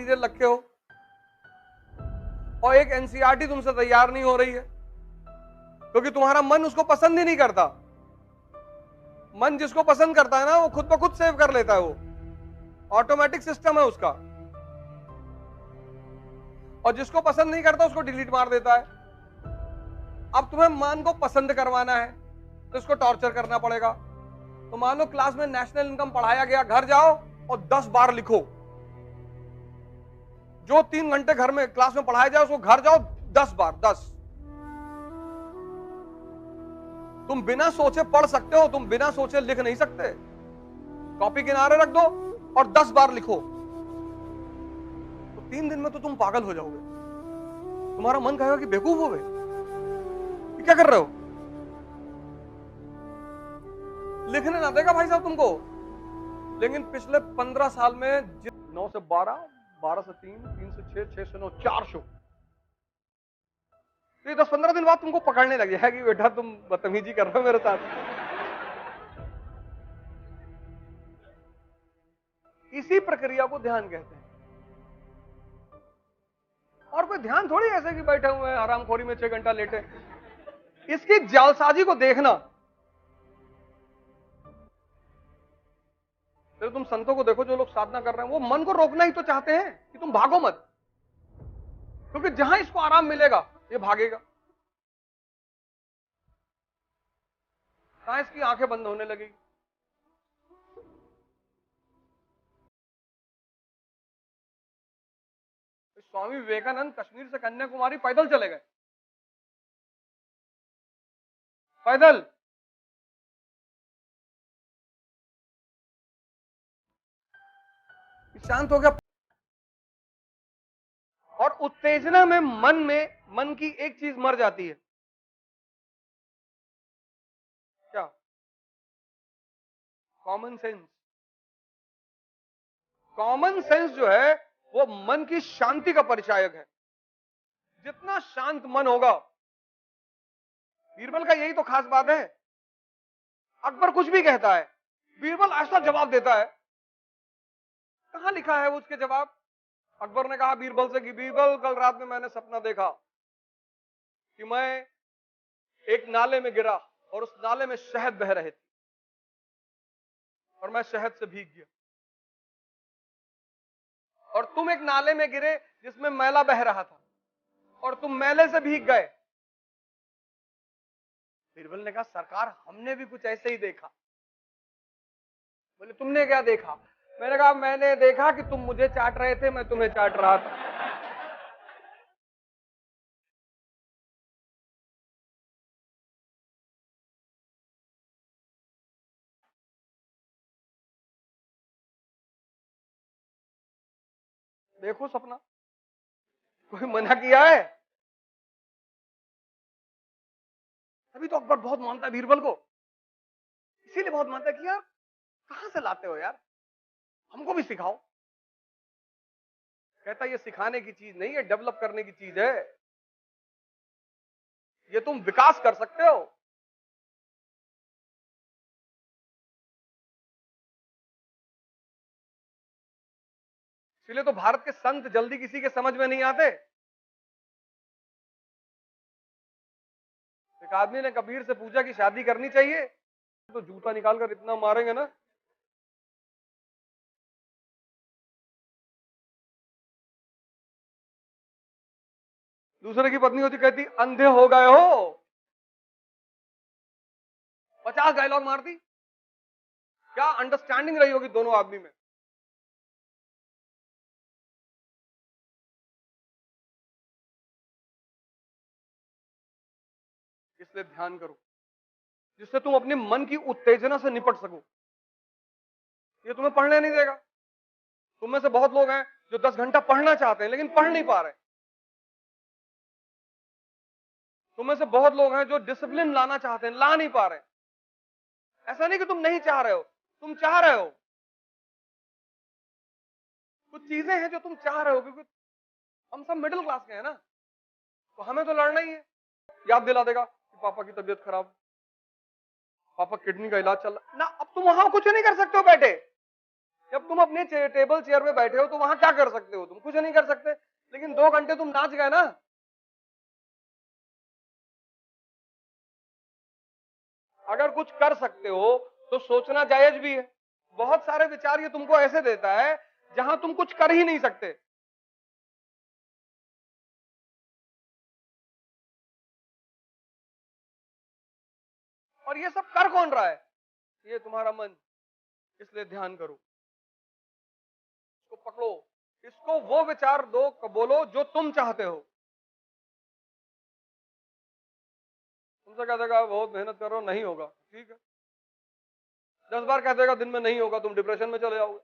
चीजें रखे हो और एक एनसीईआरटी तुमसे तैयार नहीं हो रही है क्योंकि तुम्हारा मन उसको पसंद ही नहीं करता। मन जिसको पसंद करता है ना वो खुद ब खुद सेव कर लेता है, वो ऑटोमेटिक सिस्टम है उसका। और जिसको पसंद नहीं करता उसको डिलीट मार देता है। अब तुम्हें मन को पसंद करवाना है तो इसको टॉर्चर करना पड़ेगा। तो मान लो क्लास में नेशनल इनकम पढ़ाया गया, घर जाओ और 10 बार लिखो। जो 3 घंटे घर में क्लास में पढ़ाया जाए उसको घर जाओ 10 बार, 10। तुम बिना सोचे पढ़ सकते हो, तुम बिना सोचे लिख नहीं सकते। कॉपी किनारे रख दो और 10 बार लिखो, तो 3 दिन में तो तुम पागल हो जाओगे। तुम्हारा मन कहेगा कि बेवकूफ हो गए, क्या कर रहे हो। लिखने ना देगा भाई साहब तुमको। लेकिन पिछले 15 साल में 9 से 12, 12 से 3, 3 से 6, 6 से 9, 4 शो, तो 10-15 दिन बाद तुमको पकड़ने लग जाएगा कि बेटा तुम बदतमीजी कर रहे हो मेरे साथ। इसी प्रक्रिया को ध्यान कहते हैं। और कोई ध्यान थोड़ी ऐसे कि बैठे हुए हैं आरामखोरी में 6 घंटा लेटे। इसकी जालसाजी को देखना। फिर तुम संतों को देखो जो लोग साधना कर रहे हैं, वो मन को रोकना ही तो चाहते हैं कि तुम भागो मत, क्योंकि जहां इसको आराम मिलेगा ये भागेगा। कहां इसकी आंखें बंद होने लगेगी। स्वामी विवेकानंद कश्मीर से कन्याकुमारी पैदल चले गए, पैदल। शांत हो गया। और उत्तेजना में मन की एक चीज मर जाती है, क्या? Common sense. कॉमन सेंस जो है वो मन की शांति का परिचायक है। जितना शांत मन होगा, बीरबल का यही तो खास बात है। अकबर कुछ भी कहता है, बीरबल ऐसा जवाब देता है। कहां लिखा है वो उसके जवाब? अकबर ने कहा बीरबल से कि बीरबल, कल रात में मैंने सपना देखा कि मैं एक नाले में गिरा और उस नाले में शहद बह रहे थे और मैं शहद से भीग गया, और तुम एक नाले में गिरे जिसमें मैला बह रहा था और तुम मैले से भीग गए। बीरबल ने कहा सरकार, हमने भी कुछ ऐसे ही देखा। बोले तुमने क्या देखा? मैंने कहा मैंने देखा कि तुम मुझे चाट रहे थे, मैं तुम्हें चाट रहा था। देखो सपना, कोई मना किया है? तभी तो अकबर बहुत मानता है बीरबल को, इसीलिए बहुत मानता है कि यार कहां से लाते हो यार, हमको भी सिखाओ। कहता ये सिखाने की चीज नहीं है, डेवलप करने की चीज है। ये तुम विकास कर सकते हो। इसलिए तो भारत के संत जल्दी किसी के समझ में नहीं आते। एक आदमी ने कबीर से पूछा कि शादी करनी चाहिए, तो जूता निकालकर इतना मारेंगे ना। दूसरे की पत्नी होती, कहती अंधे हो गए हो। 50 डायलॉग मारती। क्या अंडरस्टैंडिंग रही होगी दोनों आदमी में। इसलिए ध्यान करो जिससे तुम अपने मन की उत्तेजना से निपट सको। ये तुम्हें पढ़ने नहीं देगा। तुम में से बहुत लोग हैं जो 10 घंटा पढ़ना चाहते हैं लेकिन पढ़ नहीं पा रहे। तुम में से बहुत लोग हैं जो डिसिप्लिन लाना चाहते हैं, ला नहीं पा रहे। ऐसा नहीं कि तुम नहीं चाह रहे हो, तुम चाह रहे हो। कुछ चीजें हैं जो तुम चाह रहे हो, क्योंकि हम सब मिडिल क्लास के हैं ना, तो हमें तो लड़ना ही है। याद दिला देगा कि पापा की तबीयत खराब, पापा किडनी का इलाज चल रहा ना। अब तुम वहां कुछ नहीं कर सकते हो बैठे, जब तुम अपने टेबल चेयर में बैठे हो तो वहां क्या कर सकते हो? तुम कुछ नहीं कर सकते, लेकिन 2 घंटे तुम नाच गए ना। अगर कुछ कर सकते हो तो सोचना जायज भी है। बहुत सारे विचार ये तुमको ऐसे देता है जहां तुम कुछ कर ही नहीं सकते। और ये सब कर कौन रहा है? ये तुम्हारा मन। इसलिए ध्यान करो, इसको पकड़ो, इसको वो विचार दो, बोलो जो तुम चाहते हो। तुमसे कह देगा बहुत मेहनत कर रहा हो, नहीं होगा, ठीक है। 10 बार कह देगा दिन में नहीं होगा, तुम डिप्रेशन में चले जाओगे।